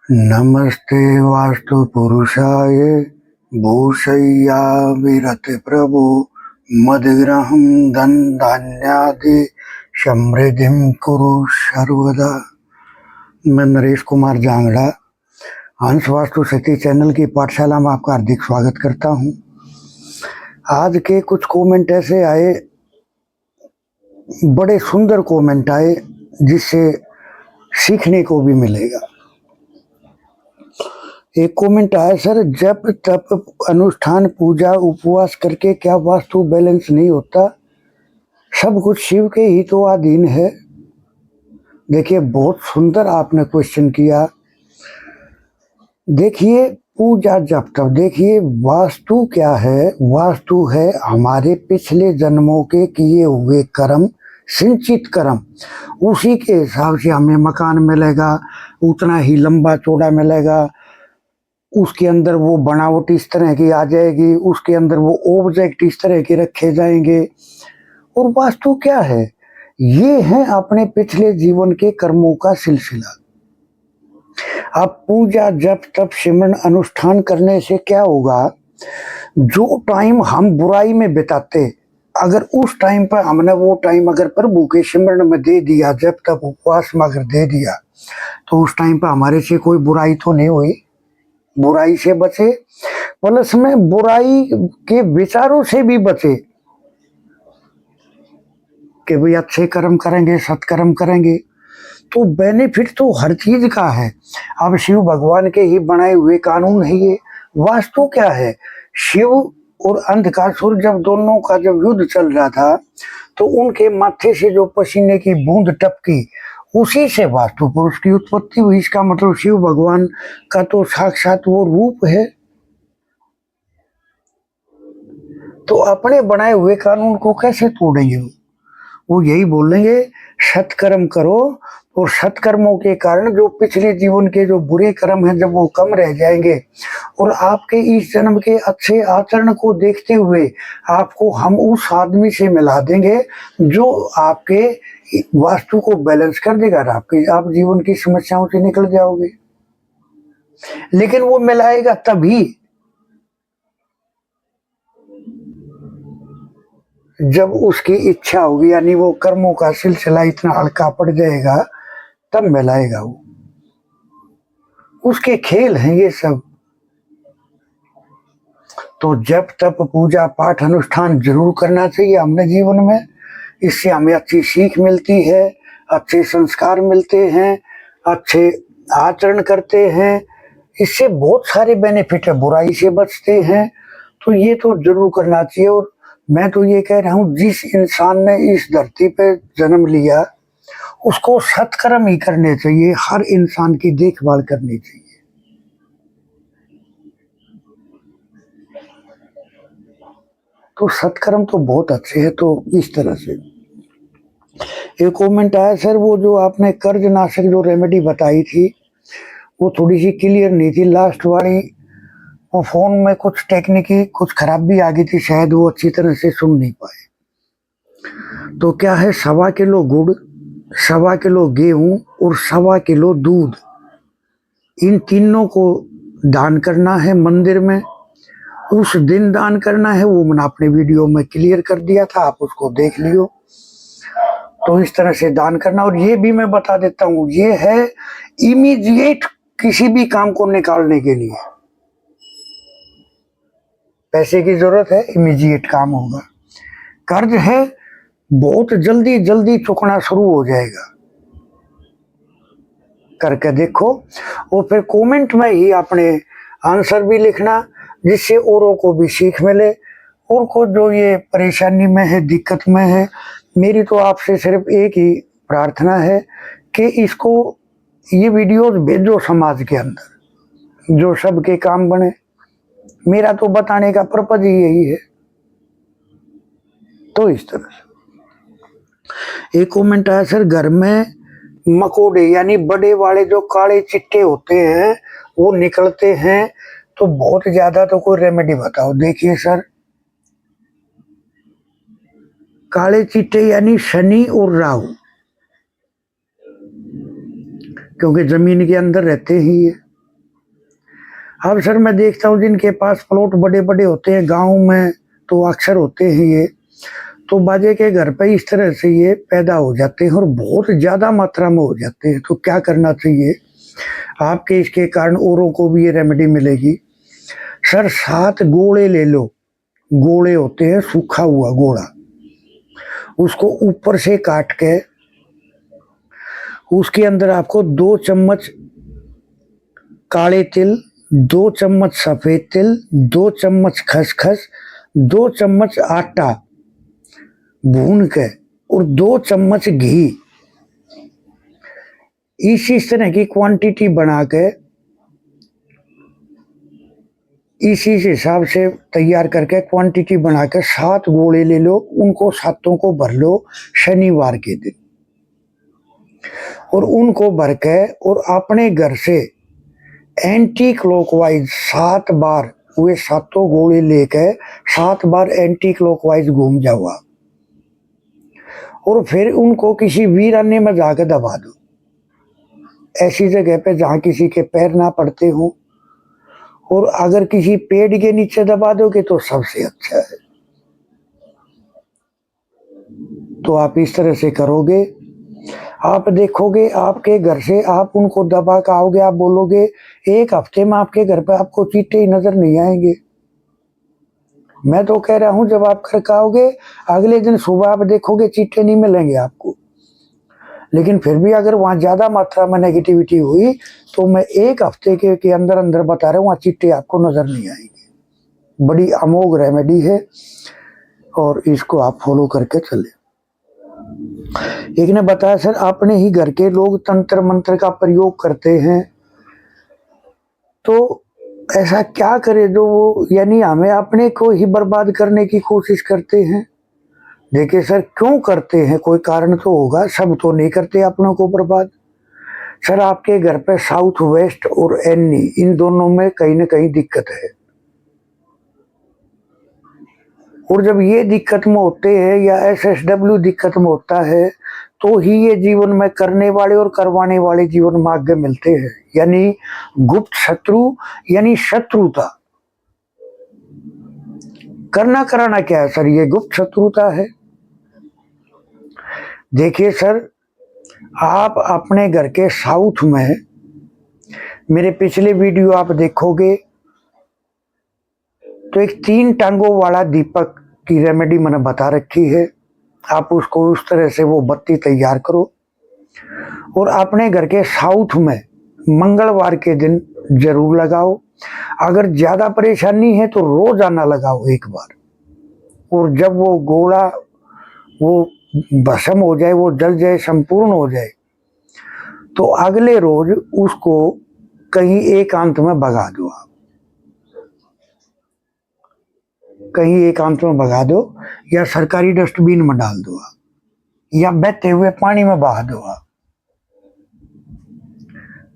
नमस्ते वास्तु पुरुषाय भूषय्या विरत प्रभु मदग्रहं धन धान्यादि समृद्धिं कुरु सर्वदा। मैं नरेश कुमार जांगड़ा हंस वास्तु शक्ति चैनल की पाठशाला में आपका हार्दिक स्वागत करता हूं। आज के कुछ कमेंट ऐसे आए, बड़े सुंदर कमेंट आए जिससे सीखने को भी मिलेगा। एक कमेंट आया, सर जप तप अनुष्ठान पूजा उपवास करके क्या वास्तु बैलेंस नहीं होता? सब कुछ शिव के ही तो अधीन है। देखिए, बहुत सुंदर आपने क्वेश्चन किया। देखिए, पूजा जप तप, देखिए वास्तु क्या है? वास्तु है हमारे पिछले जन्मों के किए हुए कर्म, संचित कर्म। उसी के हिसाब से हमें मकान मिलेगा, उतना ही लंबा चौड़ा मिलेगा, उसके अंदर वो बनावट इस तरह की आ जाएगी, उसके अंदर वो ऑब्जेक्ट इस तरह के रखे जाएंगे। और वास्तु क्या है? ये है अपने पिछले जीवन के कर्मों का सिलसिला। अब पूजा जप तप सिमरन अनुष्ठान करने से क्या होगा? जो टाइम हम बुराई में बिताते, अगर उस टाइम पर हमने वो टाइम अगर प्रभु के सिमरन में दे दिया, जब तक उपवास में अगर दे दिया, तो उस टाइम पर हमारे से कोई बुराई तो नहीं हुई, बुराई से बचे, प्लस में बुराई के विचारों से भी बचे कि भाई अच्छे कर्म करेंगे, सत्कर्म करेंगे, तो बेनिफिट तो हर चीज का है। अब शिव भगवान के ही बनाए हुए कानून है ये। वास्तु क्या है? शिव और अंधकासुर जब दोनों का जब युद्ध चल रहा था, तो उनके माथे से जो पसीने की बूंद टपकी, उसी से वास्तु पुरुष की उत्पत्ति हुई। इसका मतलब शिव भगवान का तो साक्षात वो रूप है। तो अपने बनाए हुए कानून को कैसे तोड़ेंगे? वो यही बोलेंगे सत्कर्म करो, और सत्कर्मों के कारण जो पिछले जीवन के जो बुरे कर्म हैं, जब वो कम रह जाएंगे, और आपके इस जन्म के अच्छे आचरण को देखते हुए आपको हम उस आदमी से मिला देंगे जो आपके वास्तु को बैलेंस कर देगा, आप जीवन की समस्याओं से निकल जाओगे। लेकिन वो मिलाएगा तभी जब उसकी इच्छा होगी, यानी वो कर्मों का सिलसिला इतना हल्का पड़ जाएगा, तब मिलाएगा वो। उसके खेल हैं ये सब। तो जब तप पूजा पाठ अनुष्ठान जरूर करना चाहिए हमने जीवन में। इससे हमें अच्छी सीख मिलती है, अच्छे संस्कार मिलते हैं, अच्छे आचरण करते हैं। इससे बहुत सारे बेनिफिट है, बुराई से बचते हैं। तो ये तो जरूर करना चाहिए। और मैं तो ये कह रहा हूँ, जिस इंसान ने इस धरती पे जन्म लिया, उसको सत्कर्म ही करने चाहिए। हर इंसान की देखभाल करनी चाहिए। तो सत्कर्म तो बहुत अच्छे है। तो इस तरह से एक कमेंट आया, सर वो जो आपने कर्ज नाशक जो रेमेडी बताई थी, वो थोड़ी सी क्लियर नहीं थी लास्ट वाली। वो फोन में कुछ टेक्निकी कुछ खराबी आ गई थी, शायद वो अच्छी तरह से सुन नहीं पाए। तो क्या है, 1.25 किलो गुड़, 1.25 किलो गेहूं और 1.25 किलो दूध, इन तीनों को दान करना है मंदिर में। उस दिन दान करना है, वो मैंने अपने वीडियो में क्लियर कर दिया था, आप उसको देख लियो। तो इस तरह से दान करना। और ये भी मैं बता देता हूँ, ये है इमीडिएट किसी भी काम को निकालने के लिए। पैसे की जरूरत है, इमीडिएट काम होगा। कर्ज है, बहुत जल्दी जल्दी चुकना शुरू हो जाएगा। करके देखो। और फिर कमेंट में ही अपने आंसर भी लिखना, जिससे औरों को भी सीख मिले। और को जो ये परेशानी में है, दिक्कत में है, मेरी तो आपसे सिर्फ एक ही प्रार्थना है कि इसको, ये वीडियोस भेजो समाज के अंदर, जो सबके काम बने। मेरा तो बताने का पर्पज ही यही है। तो इस तरह से एक कमेंट आया, सर घर में मकोड़े यानी बड़े वाले जो काले चिट्टे होते हैं वो निकलते हैं, तो बहुत ज्यादा, तो कोई रेमेडी बताओ। देखिए सर, काले चिट्टे यानी शनि और राहु, क्योंकि जमीन के अंदर रहते ही है। अब सर मैं देखता हूँ जिनके पास प्लॉट बड़े बड़े होते हैं गाँव में तो अक्सर होते हैं ये, तो बाजे के घर पे इस तरह से ये पैदा हो जाते हैं और बहुत ज़्यादा मात्रा में हो जाते हैं। तो क्या करना चाहिए आपके, इसके कारण औरों को भी ये रेमेडी मिलेगी। सर 7 गोले ले लो, गोले होते हैं सूखा हुआ गोला, उसको ऊपर से काट के उसके अंदर आपको 2 चम्मच काले तिल, 2 चम्मच सफेद तिल, 2 चम्मच खसखस, 2 चम्मच आटा भून के और 2 चम्मच घी, इस तरह की क्वांटिटी बना के इसी हिसाब से तैयार करके क्वांटिटी बना के 7 गोले ले लो, उनको 7 को भर लो शनिवार के दिन, और उनको भर के और अपने घर से एंटी क्लॉकवाइज 7 बार, वे 7 गोले लेके 7 बार एंटी क्लॉकवाइज घूम जाओ आप, और फिर उनको किसी वीराने में जाकर दबा दो, ऐसी जगह पे जहाँ किसी के पैर ना पड़ते हो, और अगर किसी पेड़ के नीचे दबा दोगे तो सबसे अच्छा है। तो आप इस तरह से करोगे, आप देखोगे आपके घर से आप उनको दबा के आओगे, आप बोलोगे 1 हफ्ते में आपके घर पे आपको चींटे ही नजर नहीं आएंगे। मैं तो कह रहा हूं जब आप घर का आओगे अगले दिन सुबह आप देखोगे चींटे नहीं मिलेंगे आपको, लेकिन फिर भी अगर वहां ज्यादा मात्रा में नेगेटिविटी हुई तो मैं 1 हफ्ते के अंदर अंदर बता रहा हूँ वहां चींटे आपको नजर नहीं आएंगे। बड़ी अमोघ रेमेडी है और इसको आप फॉलो करके चले। एक ने बताया सर अपने ही घर के लोग तंत्र मंत्र का प्रयोग करते हैं, तो ऐसा क्या करे जो वो यानी हमें अपने को ही बर्बाद करने की कोशिश करते हैं। देखिए सर क्यों करते हैं, कोई कारण तो होगा, सब तो नहीं करते अपनों को बर्बाद। सर आपके घर पे साउथ वेस्ट और एनी इन दोनों में कहीं ना कहीं दिक्कत है, और जब ये दिक्कत में होते हैं या SSW दिक्कत में होता है तो ही ये जीवन में करने वाले और करवाने वाले जीवन में आगे मिलते हैं। यानी गुप्त शत्रु यानी शत्रुता, करना कराना क्या है सर, ये गुप्त शत्रुता है। देखिए सर आप अपने घर के साउथ में, मेरे पिछले वीडियो आप देखोगे तो एक 3 टांगों वाला दीपक की रेमेडी मैंने बता रखी है, आप उसको उस तरह से वो बत्ती तैयार करो और अपने घर के साउथ में मंगलवार के दिन जरूर लगाओ। अगर ज्यादा परेशानी है तो रोजाना लगाओ 1 बार, और जब वो गोला वो भस्म हो जाए, वो जल जाए, संपूर्ण हो जाए, तो अगले रोज उसको कहीं एकांत में भगा दो आप, कहीं एकांत में भगा दो या सरकारी डस्टबिन में डाल दो आप, या बहते हुए पानी में बहा दो आप।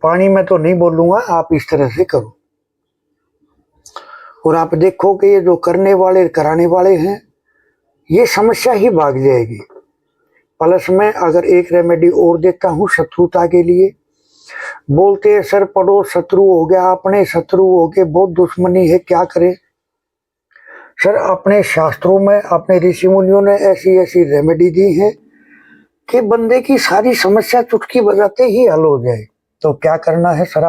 पानी में तो नहीं बोलूंगा, आप इस तरह से करो और आप देखो कि ये जो करने वाले कराने वाले हैं ये समस्या ही भाग जाएगी। प्लस में अगर एक रेमेडी और देता हूँ शत्रुता के लिए, बोलते हैं सर पड़ोस शत्रु हो गया, अपने शत्रु हो गए, बहुत दुश्मनी है, क्या करें। सर अपने शास्त्रों में अपने ऋषि मुनियों ने ऐसी ऐसी रेमेडी दी है कि बंदे की सारी समस्या चुटकी बजाते ही हल हो जाए। तो क्या करना है सर,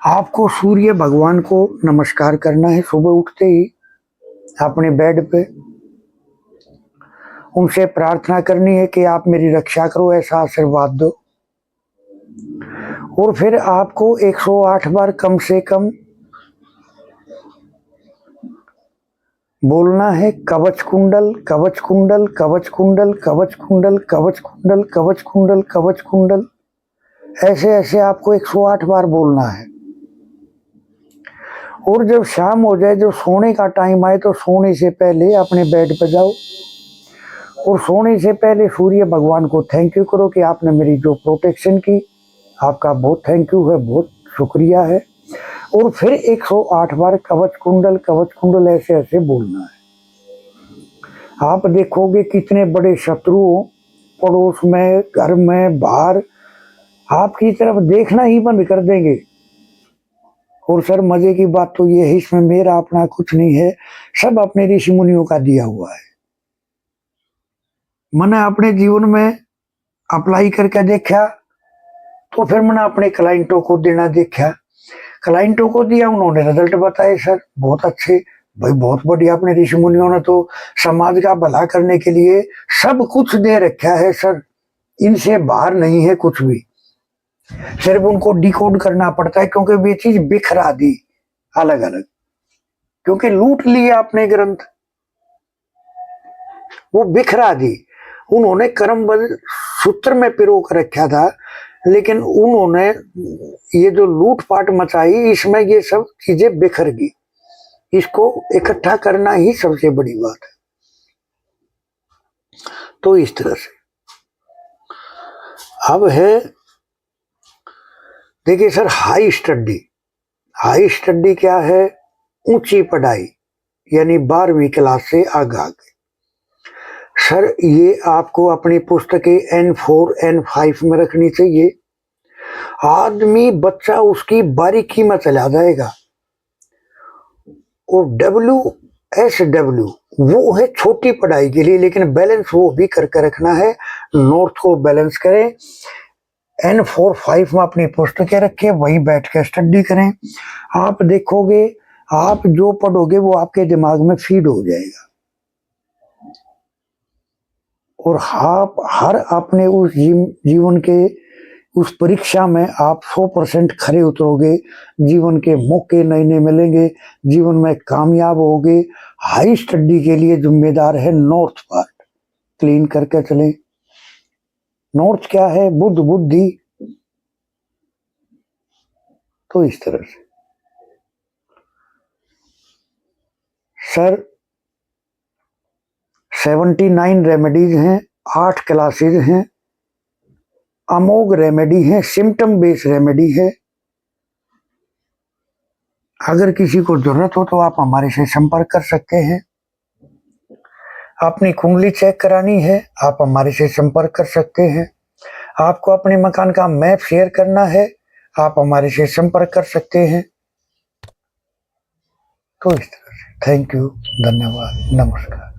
आपको सूर्य भगवान को नमस्कार करना है सुबह उठते ही अपने बेड पे, उनसे प्रार्थना करनी है कि आप मेरी रक्षा करो, ऐसा आशीर्वाद दो। और फिर आपको 108 बार कम से कम बोलना है कवच कुंडल कवच कुंडल कवच कुंडल कवच कुंडल कवच कुंडल कवच कुंडल कवच कुंडल, ऐसे ऐसे आपको 108 बार बोलना है। और जब शाम हो जाए, जो सोने का टाइम आए, तो सोने से पहले अपने बेड पर जाओ और सोने से पहले सूर्य भगवान को थैंक यू करो कि आपने मेरी जो प्रोटेक्शन की, आपका बहुत थैंक यू है, बहुत शुक्रिया है। और फिर 108 बार कवच कुंडल ऐसे ऐसे बोलना है। आप देखोगे कितने बड़े शत्रु पड़ोस में, घर में, बाहर आपकी तरफ देखना ही बंद कर देंगे। और सर मजे की बात तो ये है, इसमें मेरा अपना कुछ नहीं है, सब अपने ऋषि मुनियों का दिया हुआ है। मैंने अपने जीवन में अप्लाई करके देखा, तो फिर मैंने अपने क्लाइंटों को देना देखा, क्लाइंटों को दिया, उन्होंने रिजल्ट बताए सर बहुत अच्छे। भाई बहुत बढ़िया, अपने ऋषि मुनियों ने तो समाज का भला करने के लिए सब कुछ दे रखा है सर, इनसे बाहर नहीं है कुछ भी, सिर्फ उनको डिकोड करना पड़ता है, क्योंकि वे चीज बिखरा दी अलग अलग, क्योंकि लूट लिया अपने ग्रंथ, वो बिखरा दी। उन्होंने कर्मबद्ध सूत्र में पिरो कर रखा था, लेकिन उन्होंने ये जो लूटपाट मचाई, इसमें ये सब चीजें बिखर गई। इसको इकट्ठा करना ही सबसे बड़ी बात है। तो इस तरह से अब है, देखिए sir, high study. High study क्या है? ऊंची पढ़ाई, यानी 12वीं क्लास से आगे। सर ये आपको अपनी पुस्तकें N4 N5 में रखनी चाहिए। आदमी बच्चा उसकी बारीकी में चला जाएगा। और WSW वो है छोटी पढ़ाई के लिए, लेकिन बैलेंस वो भी करके रखना है, नोट्स को बैलेंस करें। N4 5 में अपनी पुस्तकें रखें, वहीं बैठ के स्टडी करें। आप देखोगे, आप जो पढ़ोगे वो आपके दिमाग में फीड हो जाएगा, और आप हर अपने उस जीवन के उस परीक्षा में आप 100% खरे उतरोगे, जीवन के मौके नए नए मिलेंगे, जीवन में कामयाब होगे। हाई स्टडी के लिए जिम्मेदार है नॉर्थ पार्ट, क्लीन करके चलें। नॉर्थ क्या है? बुद्ध, बुद्धि। तो इस तरह से सर 79 रेमेडीज हैं, 8 क्लासेज हैं, अमोघ रेमेडी है, सिम्टम बेस्ड रेमेडी है। अगर किसी को जरूरत हो तो आप हमारे से संपर्क कर सकते हैं। अपनी कुंडली चेक करानी है, आप हमारे से संपर्क कर सकते हैं। आपको अपने मकान का मैप शेयर करना है, आप हमारे से संपर्क कर सकते हैं। तो इस तरह से थैंक यू, धन्यवाद, नमस्कार।